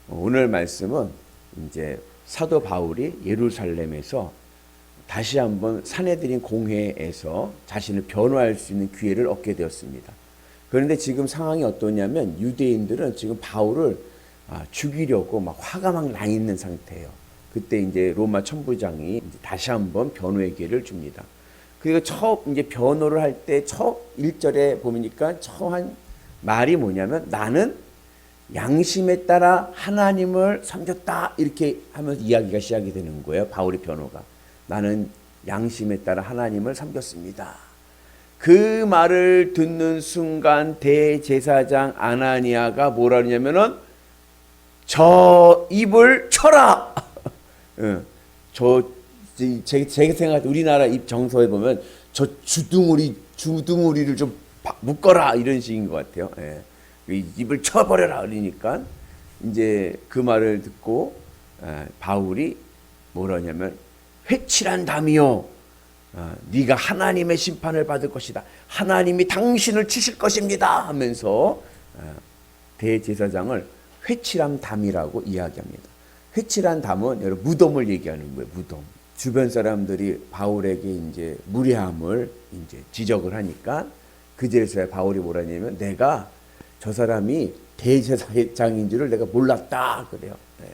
오늘 말씀은 이제 사도 바울이 예루살렘에서 다시 한번 사내들인 공회에서 자신을 변호할 수 있는 기회를 얻게 되었습니다. 그런데 지금 상황이 어떠냐면 유대인들은 지금 바울을 죽이려고 막 화가 막 나 있는 상태예요. 그때 이제 로마 천부장이 이제 다시 한번 변호의 기회를 줍니다. 그리고 이제 변호를 할 때 첫 1절에 보니까 처한 말이 뭐냐면 나는 양심에 따라 하나님을 섬겼다 이렇게 하면서 이야기가 시작이 되는 거예요. 바울의 변호가. 나는 양심에 따라 하나님을 섬겼습니다. 그 말을 듣는 순간 대제사장 아나니아가 뭐라 그러냐면은 저 입을 쳐라. 제가 생각할 때 우리나라 입 정서에 보면 저 주둥우리를 좀 묶어라 이런 식인 것 같아요. 예. 입을 쳐버려라 그러니까 이제 그 말을 듣고 바울이 뭐라 하냐면 회칠한 담이요 네가 하나님의 심판을 받을 것이다. 하나님이 당신을 치실 것입니다 하면서 대제사장을 회칠한 담이라고 이야기합니다. 회칠한 담은 여러분 무덤을 얘기하는 거예요. 무덤. 주변 사람들이 바울에게 이제 무례함을 이제 지적을 하니까 그제서야 바울이 뭐라냐면 내가 저 사람이 대제사장인 줄을 내가 몰랐다 그래요. 네.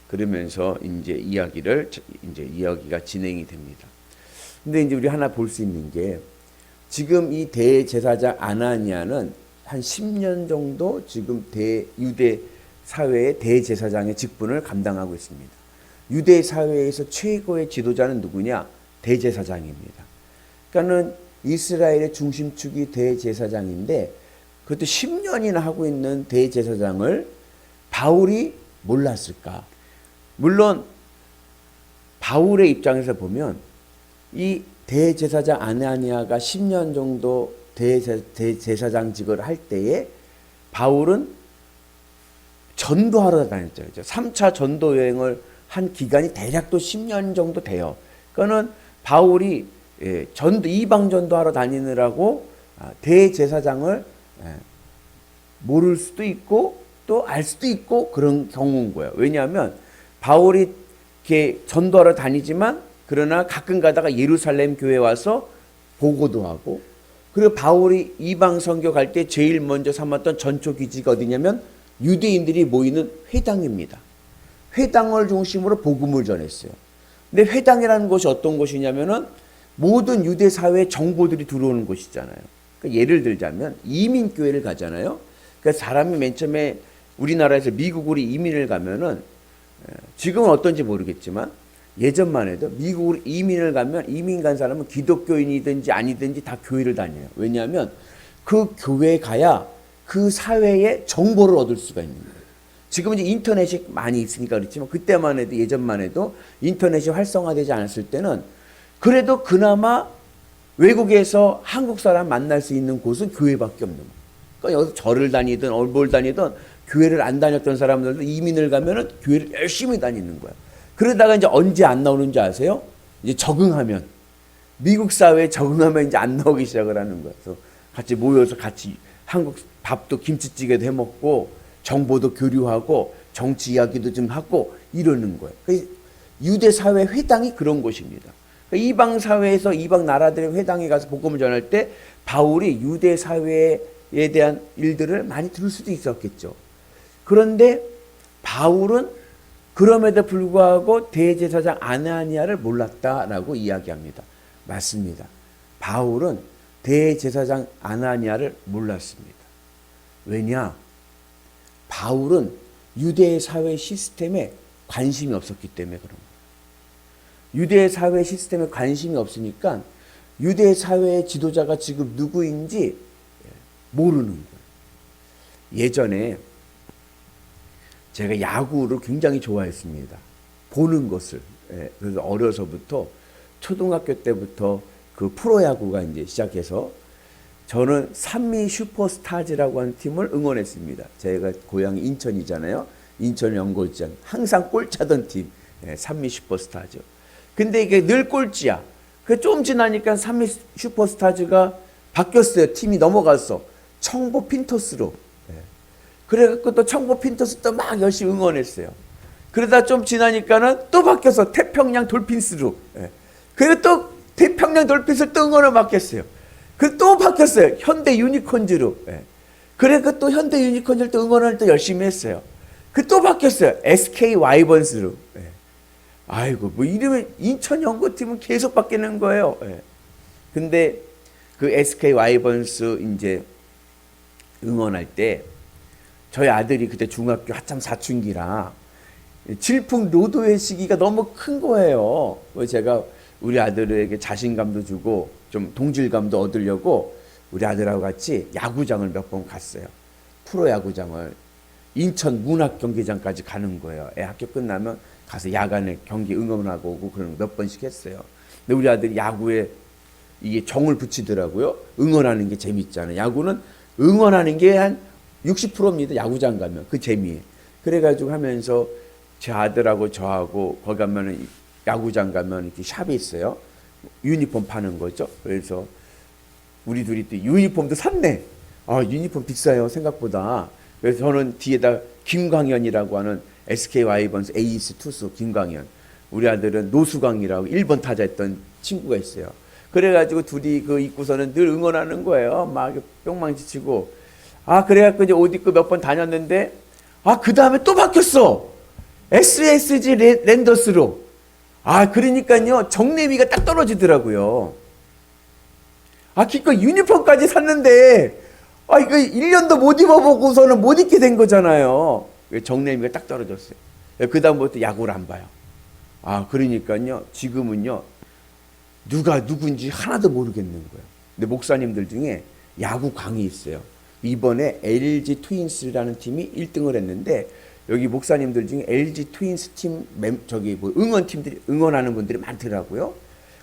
그러면서 이제 이야기가 진행이 됩니다. 근데 이제 우리 하나 볼 수 있는 게 지금 이 대제사장 아나니아는 한 10년 정도 지금 유대 사회의 대제사장의 직분을 감당하고 있습니다. 유대 사회에서 최고의 지도자는 누구냐? 대제사장입니다. 그러니까는 이스라엘의 중심축이 대제사장인데 그것도 10년이나 하고 있는 대제사장을 바울이 몰랐을까? 물론 바울의 입장에서 보면 이 대제사장 아나니아가 10년 정도 대제사장직을 할 때에 바울은 전도하러 다녔죠. 3차 전도 여행을 한 기간이 대략 또 10년 정도 돼요. 그거는 바울이 이방 전도하러 다니느라고 대제사장을 모를 수도 있고 또 알 수도 있고 그런 경우인 거예요. 왜냐하면 바울이 이렇게 전도하러 다니지만 그러나 가끔 가다가 예루살렘 교회에 와서 보고도 하고 그리고 바울이 이방 선교 갈 때 제일 먼저 삼았던 전초 기지가 어디냐면 유대인들이 모이는 회당입니다. 회당을 중심으로 복음을 전했어요. 근데 회당이라는 곳이 어떤 곳이냐면은 모든 유대 사회의 정보들이 들어오는 곳이잖아요. 그러니까 예를 들자면 이민교회를 가잖아요. 그러니까 사람이 맨 처음에 우리나라에서 미국으로 이민을 가면은 지금은 어떤지 모르겠지만 예전만 해도 미국으로 이민을 가면 이민 간 사람은 기독교인이든지 아니든지 다 교회를 다녀요. 왜냐하면 그 교회에 가야 그 사회의 정보를 얻을 수가 있는 거예요. 지금은 이제 인터넷이 많이 있으니까 그렇지만 그때만 해도 예전만 해도 인터넷이 활성화되지 않았을 때는 그래도 그나마 외국에서 한국 사람 만날 수 있는 곳은 교회밖에 없는 거예요. 그러니까 여기서 절을 다니든 뭘 다니든 교회를 안 다녔던 사람들도 이민을 가면은 교회를 열심히 다니는 거예요. 그러다가 이제 언제 안 나오는지 아세요? 이제 적응하면 미국 사회에 적응하면 이제 안 나오기 시작을 하는 거예요. 그래서 같이 모여서 같이 한국 밥도 김치찌개도 해 먹고 정보도 교류하고 정치 이야기도 좀 하고 이러는 거예요. 유대 사회 회당이 그런 곳입니다. 이방 사회에서 이방 나라들의 회당에 가서 복음을 전할 때 바울이 유대 사회에 대한 일들을 많이 들을 수도 있었겠죠. 그런데 바울은 그럼에도 불구하고 대제사장 아나니아를 몰랐다라고 이야기합니다. 맞습니다. 바울은 대제사장 아나니아를 몰랐습니다. 왜냐? 바울은 유대 사회 시스템에 관심이 없었기 때문에 그런 거예요. 유대 사회 시스템에 관심이 없으니까 유대 사회의 지도자가 지금 누구인지 모르는 거예요. 예전에 제가 야구를 굉장히 좋아했습니다. 보는 것을. 그래서 어려서부터 초등학교 때부터 그 프로야구가 이제 시작해서 저는 산미 슈퍼스타즈라고 하는 팀을 응원했습니다. 제가 고향이 인천이잖아요. 인천 연골장. 항상 골 차던 팀. 산미 슈퍼스타즈. 근데 이게 늘 꼴찌야. 좀 지나니까 산미 슈퍼스타즈가 바뀌었어요. 팀이 넘어갔어. 청보 핀토스로. 그래갖고 또 청보 핀터스 또 막 열심히 응원했어요. 그러다 좀 지나니까는 또 바뀌어서 태평양 돌핀스로. 예. 그리고 또 태평양 돌핀스 또 응원을 맡겼어요. 그리고 또 바뀌었어요. 현대 유니콘즈로. 예. 그래서 또 현대 유니콘즈를 또 응원을 또 열심히 했어요. 그 또 바뀌었어요. SK 와이번스로. 예. 아이고, 뭐 이름이 인천 연고팀은 계속 바뀌는 거예요. 예. 근데 그 SK 와이번스 이제 응원할 때 저희 아들이 그때 중학교 한참 사춘기라 질풍 노도의 시기가 너무 큰 거예요. 제가 우리 아들에게 자신감도 주고 좀 동질감도 얻으려고 우리 아들하고 같이 야구장을 몇 번 갔어요. 프로야구장을 인천 문학 경기장까지 가는 거예요. 애 학교 끝나면 가서 야간에 경기 응원하고 오고 그런 거 몇 번씩 했어요. 근데 우리 아들이 야구에 이게 정을 붙이더라고요. 응원하는 게 재밌잖아요. 야구는 응원하는 게 한 60%입니다. 야구장 가면 그 재미에. 그래가지고 하면서 제 아들하고 저하고 거기 가면은 야구장 가면 이렇게 샵이 있어요. 유니폼 파는 거죠. 그래서 우리 둘이 또 유니폼도 샀네. 아, 유니폼 비싸요 생각보다. 그래서 저는 뒤에다 김광현이라고 하는 SK 와이번스 에이스 투수 김광현. 우리 아들은 노수광이라고 1번 타자 했던 친구가 있어요. 그래가지고 둘이 그 입고서는 늘 응원하는 거예요. 막 뿅망치 치고. 아, 그래갖고 이제 옷 입고 몇 번 다녔는데, 아, 그 다음에 또 바뀌었어. SSG 랜더스로. 아, 그러니까요, 정내미가 딱 떨어지더라고요. 아, 기껏 유니폼까지 샀는데, 아, 이거 1년도 못 입어보고서는 못 입게 된 거잖아요. 정내미가 딱 떨어졌어요. 그 다음부터 야구를 안 봐요. 아, 그러니까요, 지금은요, 누가 누군지 하나도 모르겠는 거예요. 근데 목사님들 중에 야구 광이 있어요. 이번에 LG 트윈스라는 팀이 1등을 했는데 여기 목사님들 중에 LG 트윈스 팀 뭐 응원팀들이 응원하는 분들이 많더라고요.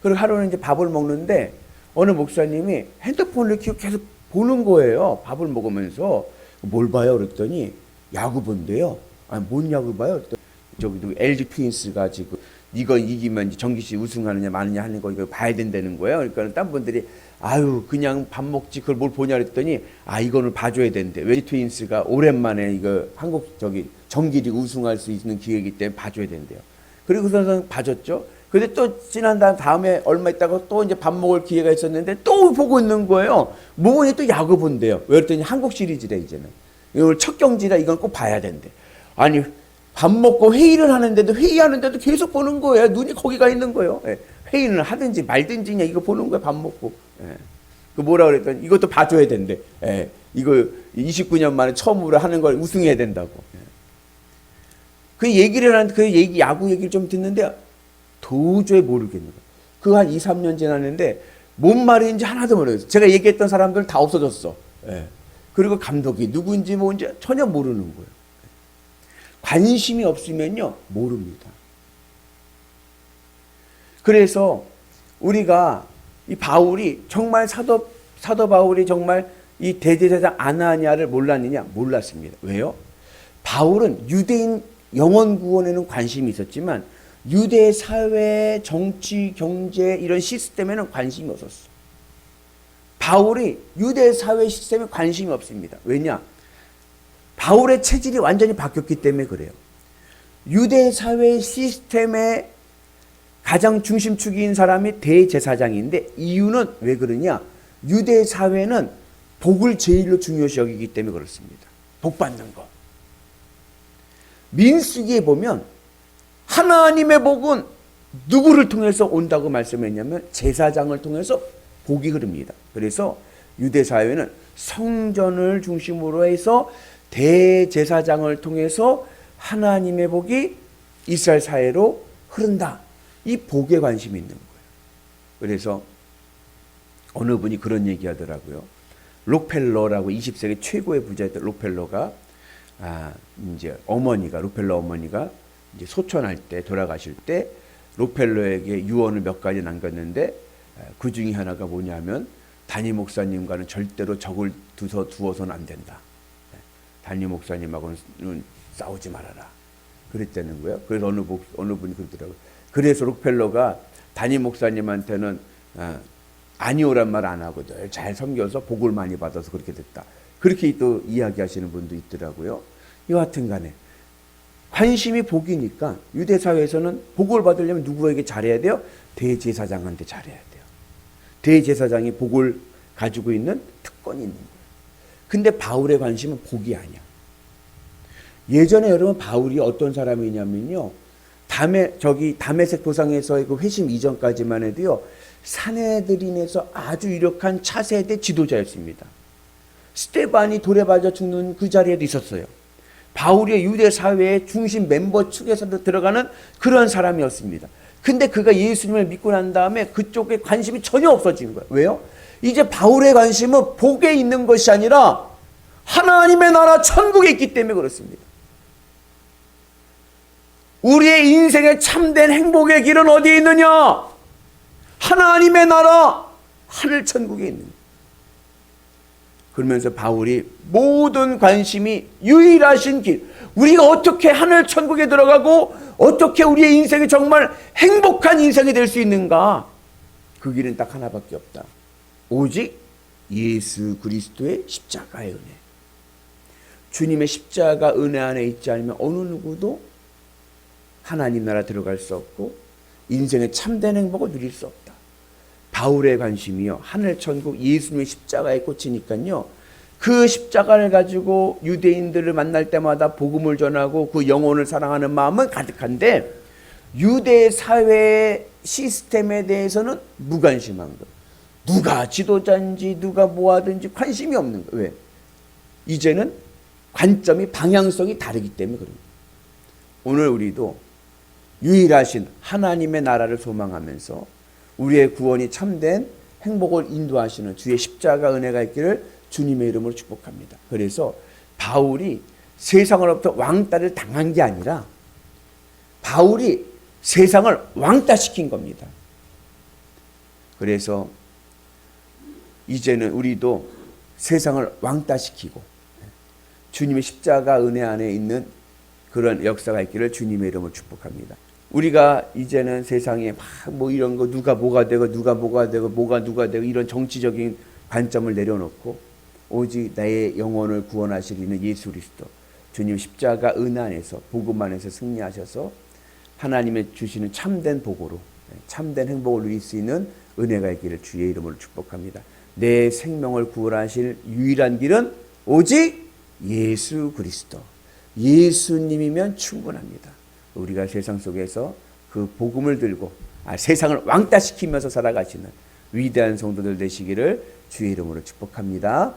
그리고 하루는 이제 밥을 먹는데 어느 목사님이 핸드폰을 켜고 계속 보는 거예요. 밥을 먹으면서 뭘 봐요? 그랬더니 야구 본대요. 아니, 뭔 야구 봐요? 그랬더니 저기 LG 트윈스가 지금 이거 이기면 정기시 우승하느냐 마느냐 하는 거 이거 봐야 된다는 거예요. 그러니까 딴 분들이 아유 그냥 밥 먹지 그걸 뭘 보냐 그랬더니 아 이거는 봐줘야 된대. LG 트윈스가 오랜만에 이거 한국 저기 정기리그 우승할 수 있는 기회이기 때문에 봐줘야 된대요. 그리고서는 봐줬죠. 근데 또 지난 다음에 얼마 있다가 또 이제 밥 먹을 기회가 있었는데 또 보고 있는 거예요. 뭐니 또 야구 본대요. 왜 그랬더니 한국 시리즈래 이제는. 이걸 첫 경기라 이건 꼭 봐야 된대. 아니 밥 먹고 회의를 하는데도 회의하는데도 계속 보는 거예요. 눈이 거기가 있는 거예요. 예. 회의는 하든지 말든지 그냥 이거 보는 거예요. 밥 먹고. 예. 그 뭐라 그랬더니 이것도 봐줘야 된대. 예. 이거 29년 만에 처음으로 하는 걸 우승해야 된다고. 예. 그 얘기를 하는데 그 얘기 야구 얘기를 좀 듣는데 도저히 모르겠는 거예요. 그 한 2, 3년 지났는데 뭔 말인지 하나도 모르겠어요. 제가 얘기했던 사람들 다 없어졌어. 예. 그리고 감독이 누구인지 뭔지 전혀 모르는 거예요. 관심이 없으면요 모릅니다. 그래서 우리가 이 바울이 정말 사도 바울이 정말 이 대제사장 아나니아를 몰랐느냐? 몰랐습니다. 왜요? 바울은 유대인 영혼 구원에는 관심이 있었지만 유대 사회, 정치, 경제 이런 시스템에는 관심이 없었어. 바울이 유대 사회 시스템에 관심이 없습니다. 왜냐? 바울의 체질이 완전히 바뀌었기 때문에 그래요. 유대 사회 시스템의 가장 중심축인 사람이 대제사장인데 이유는 왜 그러냐? 유대 사회는 복을 제일로 중요시 여기기 때문에 그렇습니다. 복 받는 거. 민수기에 보면 하나님의 복은 누구를 통해서 온다고 말씀했냐면 제사장을 통해서 복이 흐릅니다. 그래서 유대 사회는 성전을 중심으로 해서 대제사장을 통해서 하나님의 복이 이스라엘 사회로 흐른다. 이 복에 관심이 있는 거예요. 그래서 어느 분이 그런 얘기 하더라고요. 록펠러라고 20세기 최고의 부자였던 록펠러가 이제 록펠러 어머니가 이제 소천할 때 돌아가실 때 록펠러에게 유언을 몇 가지 남겼는데 그 중에 하나가 뭐냐면 단임 목사님과는 절대로 적을 두어서는 안 된다. 단임 목사님하고는 싸우지 말아라. 그랬다는 거예요. 그래서 어느 분이 그러더라고요. 그래서 록펠러가 단임 목사님한테는 아니오란 말 안 하고 늘 잘 섬겨서 복을 많이 받아서 그렇게 됐다. 그렇게 또 이야기하시는 분도 있더라고요. 여하튼 간에 관심이 복이니까 유대 사회에서는 복을 받으려면 누구에게 잘해야 돼요? 대제사장한테 잘해야 돼요. 대제사장이 복을 가지고 있는 특권이 있는 거예요. 근데 바울의 관심은 복이 아니야. 예전에 여러분 바울이 어떤 사람이냐면요. 다메섹 도상에서의 그 회심 이전까지만 해도요. 사내들인에서 아주 유력한 차세대 지도자였습니다. 스테반이 돌에 맞아 죽는 그 자리에도 있었어요. 바울의 유대 사회의 중심 멤버 축에서도 들어가는 그런 사람이었습니다. 근데 그가 예수님을 믿고 난 다음에 그쪽에 관심이 전혀 없어진 거예요. 왜요? 이제 바울의 관심은 복에 있는 것이 아니라 하나님의 나라 천국에 있기 때문에 그렇습니다. 우리의 인생의 참된 행복의 길은 어디에 있느냐? 하나님의 나라 하늘 천국에 있는 거예요. 그러면서 바울이 모든 관심이 유일하신 길, 우리가 어떻게 하늘 천국에 들어가고 어떻게 우리의 인생이 정말 행복한 인생이 될 수 있는가? 그 길은 딱 하나밖에 없다. 오직 예수 그리스도의 십자가의 은혜. 주님의 십자가 은혜 안에 있지 않으면 어느 누구도 하나님 나라 들어갈 수 없고 인생의 참된 행복을 누릴 수 없다. 바울의 관심이요, 하늘 천국 예수님의 십자가에 꽂히니까요, 그 십자가를 가지고 유대인들을 만날 때마다 복음을 전하고 그 영혼을 사랑하는 마음은 가득한데 유대 사회의 시스템에 대해서는 무관심한 거예요. 누가 지도자인지 누가 뭐 하든지 관심이 없는 거예요. 왜? 이제는 관점이 방향성이 다르기 때문에 그런 거예요. 오늘 우리도 유일하신 하나님의 나라를 소망하면서 우리의 구원이 참된 행복을 인도하시는 주의 십자가 은혜가 있기를 주님의 이름으로 축복합니다. 그래서 바울이 세상으로부터 왕따를 당한 게 아니라 바울이 세상을 왕따시킨 겁니다. 그래서 이제는 우리도 세상을 왕따시키고 주님의 십자가 은혜 안에 있는 그런 역사가 있기를 주님의 이름으로 축복합니다. 우리가 이제는 세상에 막 뭐 이런 거 누가 뭐가 되고 누가 뭐가 되고 뭐가 누가 되고 이런 정치적인 관점을 내려놓고 오직 나의 영혼을 구원하시리는 예수 그리스도 주님 십자가 은혜 안에서 복음 안에서 승리하셔서 하나님의 주시는 참된 복으로 참된 행복을 누릴 수 있는 은혜가 있기를 주의 이름으로 축복합니다. 내 생명을 구원하실 유일한 길은 오직 예수 그리스도, 예수님이면 충분합니다. 우리가 세상 속에서 그 복음을 들고 세상을 왕따시키면서 살아가시는 위대한 성도들 되시기를 주의 이름으로 축복합니다.